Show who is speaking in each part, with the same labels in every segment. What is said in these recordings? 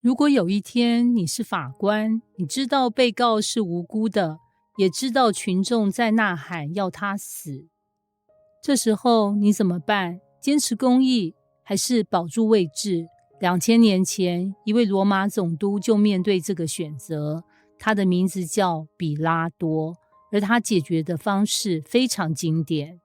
Speaker 1: 如果有一天你是法官，你知道被告是无辜的，也知道群众在呐喊要他死，这时候你怎么办？坚持公义还是保住位置？2000年前，一位罗马总督就面对这个选择，他的名字叫比拉多，而他解决的方式非常经典。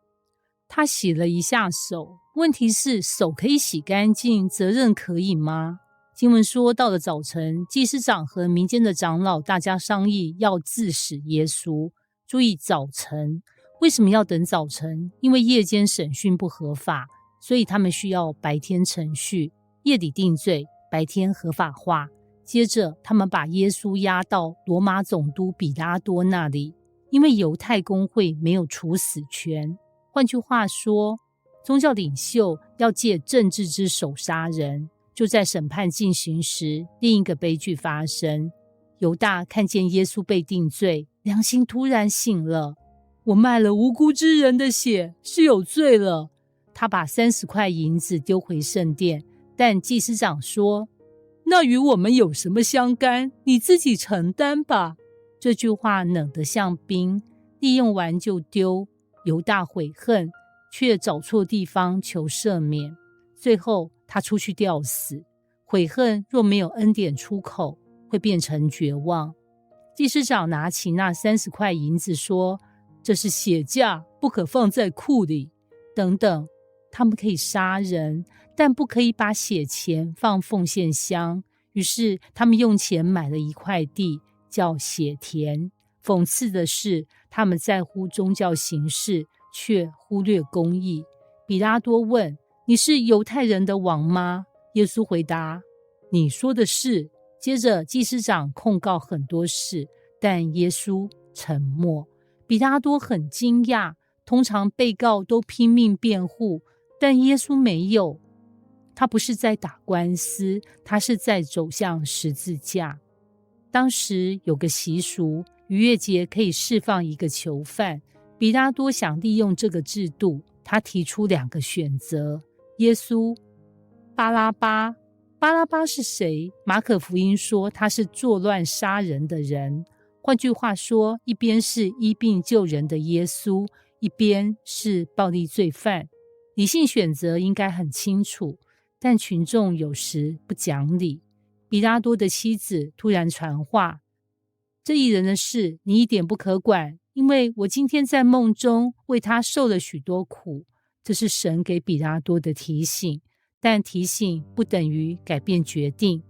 Speaker 1: 他洗了一下手，问题是手可以洗干净，责任可以吗？经文说，到了早晨，祭司长和民间的长老大家商议要治死耶稣。注意早晨，为什么要等早晨？因为夜间审讯不合法，所以他们需要白天程序，夜里定罪，白天合法化。接着他们把耶稣押到罗马总督比拉多那里，因为犹太公会没有处死权。换句话说，宗教领袖要借政治之手杀人。就在审判进行时，另一个悲剧发生。犹大看见耶稣被定罪，良心突然醒了，我卖了无辜之人的血，是有罪了。他把30块银子丢回圣殿，但祭司长说，那与我们有什么相干？你自己承担吧。这句话冷得像冰，利用完就丢。犹大悔恨，却找错地方求赦免，最后他出去吊死。悔恨若没有恩典出口，会变成绝望。祭司长拿起那30块银子说，这是血价，不可放在库里。等等，他们可以杀人，但不可以把血钱放奉献箱。于是他们用钱买了一块地，叫血田。讽刺的是，他们在乎宗教形式，却忽略公义。比拉多问，你是犹太人的王吗？耶稣回答，你说的是。接着祭司长控告很多事，但耶稣沉默。比拉多很惊讶，通常被告都拼命辩护，但耶稣没有。他不是在打官司，他是在走向十字架。当时有个习俗，逾越节可以释放一个囚犯。比拉多想利用这个制度，他提出2个选择：耶稣、巴拉巴。巴拉巴是谁？马可福音说他是作乱杀人的人。换句话说，一边是医病救人的耶稣，一边是暴力罪犯。理性选择应该很清楚，但群众有时不讲理。比拉多的妻子突然传话，这一人的事你一点不可管，因为我今天在梦中为他受了许多苦。这是神给比拉多的提醒，但提醒不等于改变决定。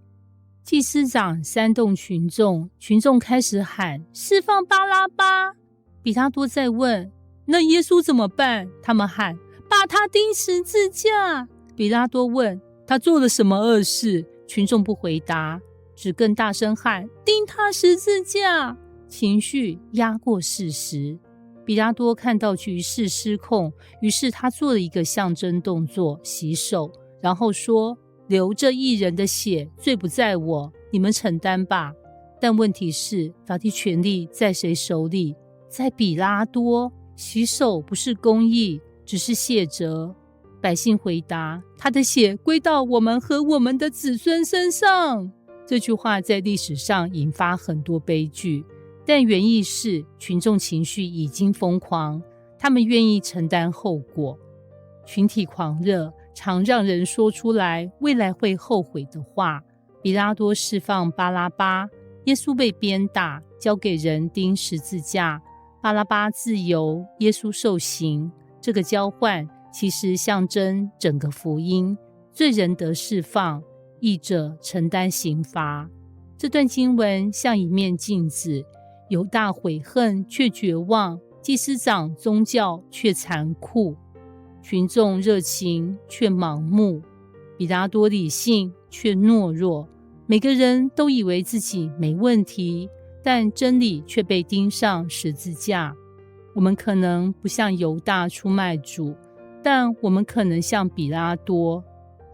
Speaker 1: 祭司长煽动群众，群众开始喊释放巴拉巴。比拉多在问，那耶稣怎么办？他们喊把他钉十字架。比拉多问，他做了什么恶事？群众不回答，只更大声喊钉他十字架。情绪压过事实。比拉多看到局势失控，于是他做了一个象征动作，洗手，然后说，流这一人的血，罪不在我，你们承担吧。但问题是，法定权力在谁手里？在比拉多。洗手不是公义，只是卸责。百姓回答，他的血归到我们和我们的子孙身上。这句话在历史上引发很多悲剧，但原意是群众情绪已经疯狂，他们愿意承担后果。群体狂热常让人说出来未来会后悔的话。比拉多释放巴拉巴，耶稣被鞭打，交给人钉十字架。巴拉巴自由，耶稣受刑。这个交换其实象征整个福音，罪人得释放，义者承担刑罚。这段经文像一面镜子，犹大悔恨却绝望，祭司长宗教却残酷，群众热情却盲目，比拉多理性却懦弱。每个人都以为自己没问题，但真理却被钉上十字架。我们可能不像犹大出卖主，但我们可能像比拉多，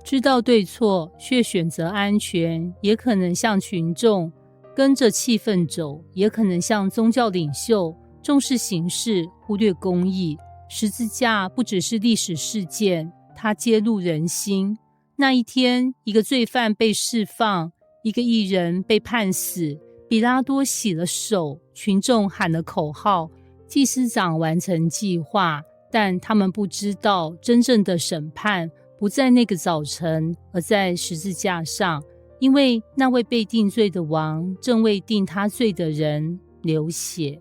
Speaker 1: 知道对错却选择安全，也可能像群众跟着气氛走，也可能像宗教领袖重视形式，忽略公义。十字架不只是历史事件，它揭露人心。那一天，一个罪犯被释放，一个义人被判死，比拉多洗了手，群众喊了口号，祭司长完成计划，但他们不知道真正的审判不在那个早晨，而在十字架上，因为那位被定罪的王正为定他罪的人流血。